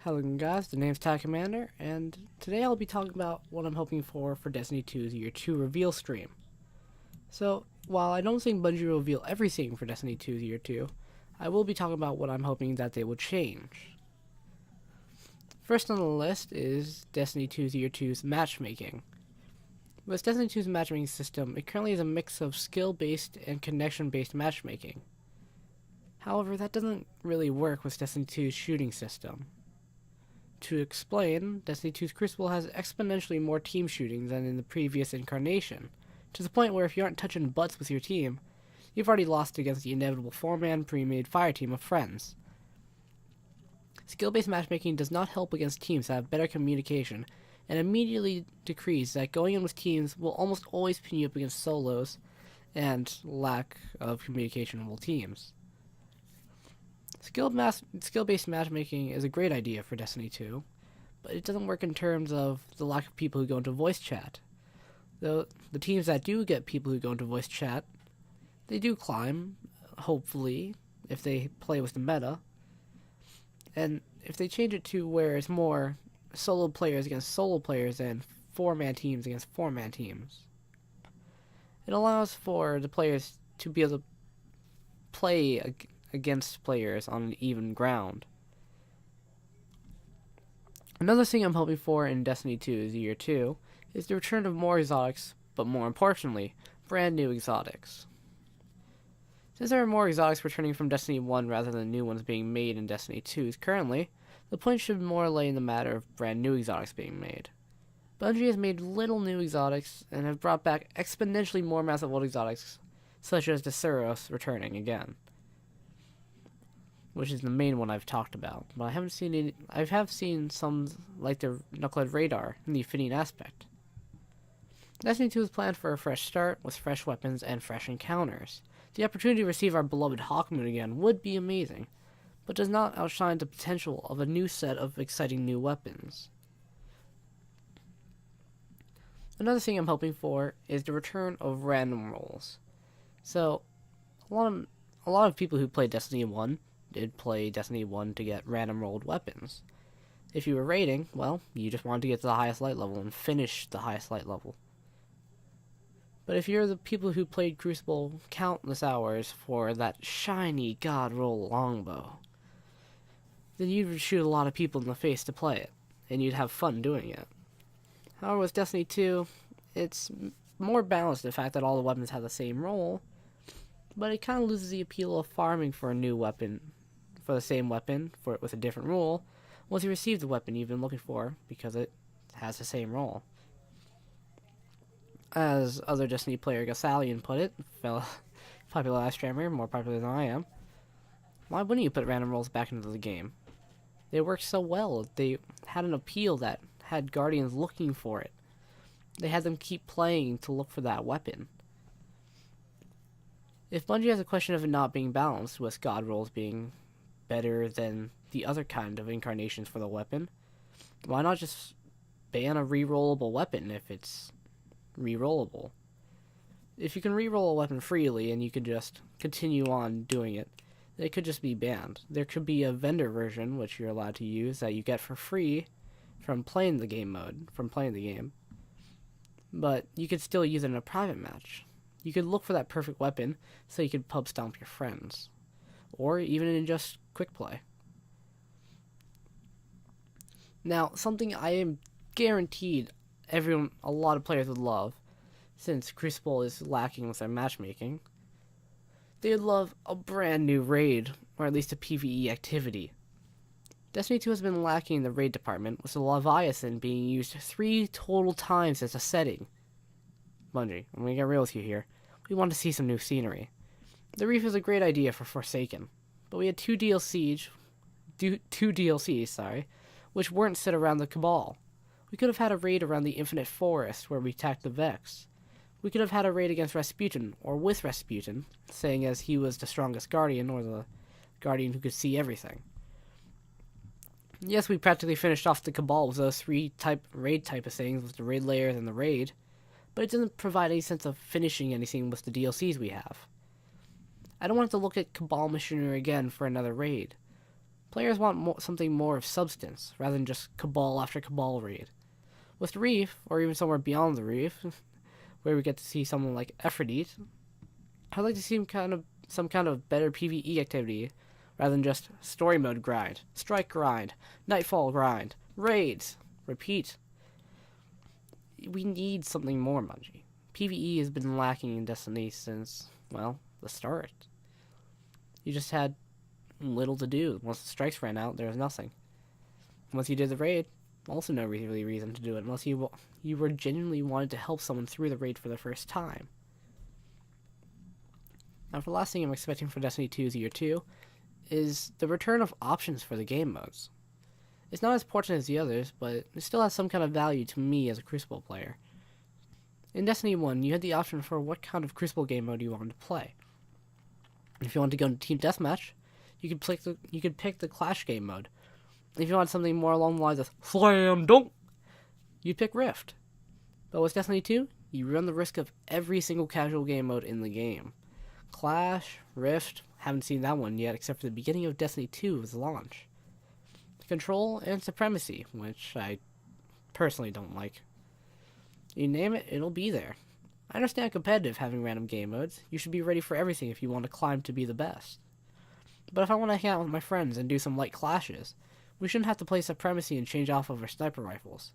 Hello guys, the name's Tag Commander, and today I'll be talking about what I'm hoping for Destiny 2's Year 2 reveal stream. So, while I don't think Bungie will reveal everything for Destiny 2's Year 2, I will be talking about what I'm hoping that they will change. First on the list is Destiny 2's Year 2's matchmaking. With Destiny 2's matchmaking system, it currently is a mix of skill-based and connection-based matchmaking. However, that doesn't really work with Destiny 2's shooting system. To explain, Destiny 2's Crucible has exponentially more team shooting than in the previous incarnation, to the point where if you aren't touching butts with your team, you've already lost against the inevitable 4-man pre-made fire team of friends. Skill-based matchmaking does not help against teams that have better communication, and immediately decrees that going in with teams will almost always pin you up against solos and lack of communicationable teams. Skill-based matchmaking is a great idea for Destiny 2, but it doesn't work in terms of the lack of people who go into voice chat. Though the teams that do get people who go into voice chat, they do climb, hopefully, if they play with the meta. And if they change it to where it's more solo players against solo players and 4-man teams against 4-man teams, it allows for the players to be able to play against players on an even ground. Another thing I'm hoping for in Destiny 2's Year 2 is the return of more exotics, but more importantly, brand new exotics. Since there are more exotics returning from Destiny 1 rather than new ones being made in Destiny 2 currently, the point should more lay in the matter of brand new exotics being made. Bungie has made little new exotics and have brought back exponentially more massive old exotics, such as the Suros returning again, which is the main one I've talked about. But I haven't seen any. I have seen some like the Knucklehead Radar in the fitting aspect. Destiny 2 is planned for a fresh start with fresh weapons and fresh encounters. The opportunity to receive our beloved Hawkmoon again would be amazing, but does not outshine the potential of a new set of exciting new weapons. Another thing I'm hoping for is the return of random rolls. So, a lot of people who played Destiny 1 did play Destiny 1 to get random rolled weapons. If you were raiding, well, you just wanted to get to the highest light level and finish the highest light level. But if you're the people who played Crucible countless hours for that shiny god roll longbow, then you'd shoot a lot of people in the face to play it, and you'd have fun doing it. However, with Destiny 2, it's more balanced in the fact that all the weapons have the same roll, but it kind of loses the appeal of farming for a new weapon, for the same weapon, with a different rule, once you receive the weapon you've been looking for, because it has the same role. As other Destiny player Gassalian put it, popular live streamer, more popular than I am, why wouldn't you put random rolls back into the game? They worked so well, they had an appeal that had Guardians looking for it. They had them keep playing to look for that weapon. If Bungie has a question of it not being balanced, with god rolls being better than the other kind of incarnations for the weapon, why not just ban a rerollable weapon if it's rerollable? If you can reroll a weapon freely and you can just continue on doing it, it could just be banned. There could be a vendor version which you're allowed to use that you get for free from playing the game, but you could still use it in a private match. You could look for that perfect weapon so you could pub stomp your friends, or even in just quick play. Now, something I am guaranteed a lot of players would love, since Crucible is lacking with their matchmaking, they would love a brand new raid, or at least a PvE activity. Destiny 2 has been lacking in the raid department, with the Leviathan being used 3 total times as a setting. Bungie, I'm gonna get real with you here. We want to see some new scenery. The Reef is a great idea for Forsaken, but we had two DLCs, which weren't set around the Cabal. We could have had a raid around the Infinite Forest where we attacked the Vex. We could have had a raid against Rasputin, or with Rasputin, saying as he was the strongest Guardian, or the Guardian who could see everything. Yes, we practically finished off the Cabal with those 3 raid type of things, with the raid layers and the raid, but it doesn't provide any sense of finishing anything with the DLCs we have. I don't want to look at Cabal machinery again for another raid, Players want something more of substance, rather than just cabal after cabal raid. With Reef, or even somewhere beyond the Reef, where we get to see someone like Aphrodite, I'd like to see some kind of better PvE activity, rather than just story mode grind, strike grind, nightfall grind, raids, repeat. We need something more, Bungie. PvE has been lacking in Destiny since, well, the start. You just had little to do. Once the strikes ran out, there was nothing. Once you did the raid, also no really reason to do it, unless you were genuinely wanted to help someone through the raid for the first time. Now, for the last thing I'm expecting for Destiny 2's Year 2 is the return of options for the game modes. It's not as important as the others, but it still has some kind of value to me as a Crucible player. In Destiny 1, you had the option for what kind of Crucible game mode you wanted to play. If you wanted to go into Team Deathmatch, you could pick the Clash game mode. If you want something more along the lines of Slam Dunk, you'd pick Rift. But with Destiny 2, you run the risk of every single casual game mode in the game. Clash, Rift, haven't seen that one yet except for the beginning of Destiny 2's launch. Control and Supremacy, which I personally don't like. You name it, it'll be there. I understand competitive having random game modes. You should be ready for everything if you want to climb to be the best. But if I want to hang out with my friends and do some light clashes, we shouldn't have to play Supremacy and change off of our sniper rifles.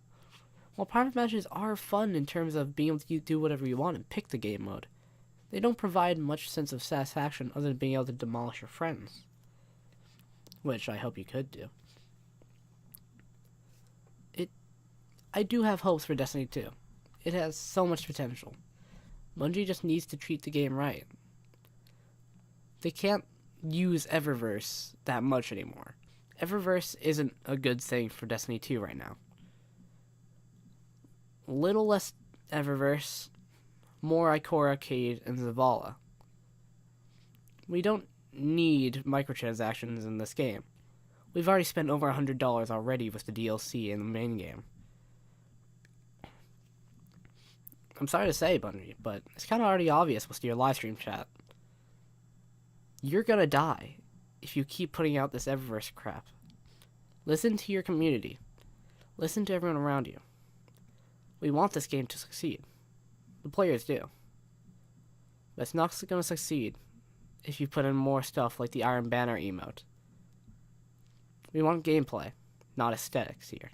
While private matches are fun in terms of being able to do whatever you want and pick the game mode, they don't provide much sense of satisfaction other than being able to demolish your friends. Which I hope you could do. I do have hopes for Destiny 2. It has so much potential. Bungie just needs to treat the game right. They can't use Eververse that much anymore. Eververse isn't a good thing for Destiny 2 right now. Little less Eververse, more Ikora Arcade and Zavala. We don't need microtransactions in this game. We've already spent over $100 already with the DLC in the main game. I'm sorry to say, Bungie, but it's kind of already obvious with your livestream chat. You're gonna die if you keep putting out this Eververse crap. Listen to your community. Listen to everyone around you. We want this game to succeed. The players do. But it's not gonna succeed if you put in more stuff like the Iron Banner emote. We want gameplay, not aesthetics here.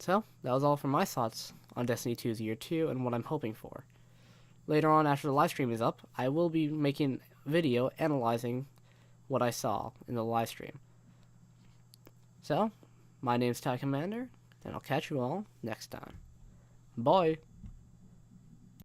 So, that was all for my thoughts on Destiny 2's Year 2 and what I'm hoping for. Later on, after the live stream is up, I will be making a video analyzing what I saw in the live stream. So, my name's Ty Commander, and I'll catch you all next time. Bye!